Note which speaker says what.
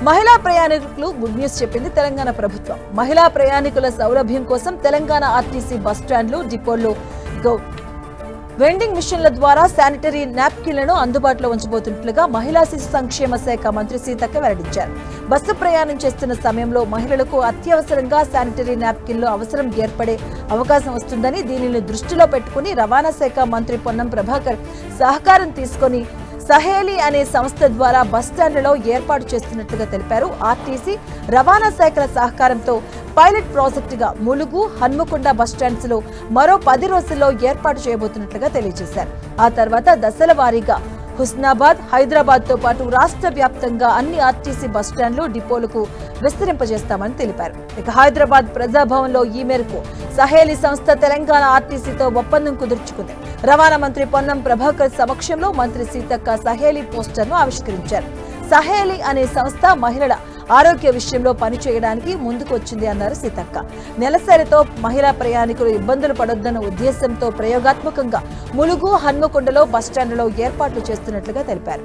Speaker 1: మహిళా ప్రయాణికులు good news చెప్పింది తెలంగాణ ప్రభుత్వం. మహిళా ప్రయాణికుల సౌలభ్యం కోసం తెలంగాణ ఆర్టీసీ బస్టాండ్లు, డిపోల్లో వెండింగ్ మిషన్ల ద్వారా శానిటరీ నాప్కిన్లను అందుబాటులో ఉంచబోతున్నట్లుగా మహిళా శిశు సంక్షేమ శాఖ మంత్రి సీతక్క వెల్లడించారు. బస్సు ప్రయాణం చేస్తున్న సమయంలో మహిళలకు అత్యవసరంగా శానిటరీ నాప్కిన్లు అవసరం ఏర్పడే అవకాశం వస్తుందని, దీనిని దృష్టిలో పెట్టుకుని రవాణా శాఖ మంత్రి పొన్నం ప్రభాకర్ సహకారం తీసుకుని సహేలి అనే సంస్థ ద్వారా బస్టాండ్లలో ఏర్పాటు చేస్తున్నట్లుగా తెలిపారు. ఆర్టీసీ, రవాణా శాఖల సహకారంతో పైలట్ ప్రాజెక్టుగా ములుగు, హన్మకొండ బస్టాండ్స్ లో మరో 10 రోజుల్లో ఏర్పాటు చేయబోతున్నట్లుగా తెలియజేశారు. ఆ తర్వాత దశల వారీగా హుస్నాబాద్, హైదరాబాద్ తో పాటు రాష్ట్ర వ్యాప్తంగా అన్ని ఆర్టీసీ బస్టాండ్లు, డిపోలకు విస్తరింపజేస్తామని తెలిపారు. ఇక హైదరాబాద్ ప్రజాభవన్ లో ఈ మేరకు సహేలి సంస్థ తెలంగాణ ఆర్టీసీతో ఒప్పందం కుదుర్చుకుంది. రవాణా మంత్రి పొన్నం ప్రభాకర్ సమక్షంలో మంత్రి సీతక్క సహేలి పోస్టర్ను ఆవిష్కరించారు. సహేలి అనే సంస్థ మహిళల ఆరోగ్య విషయంలో పనిచేయడానికి ముందుకు వచ్చింది అన్నారు సీతక్క. నెలసరితో మహిళా ప్రయాణికులు ఇబ్బందులు పడొద్దన్న ఉద్దేశంతో ప్రయోగాత్మకంగా ములుగు, హన్మకొండలో బస్టాండ్లలో ఏర్పాట్లు చేస్తున్నట్లుగా తెలిపారు.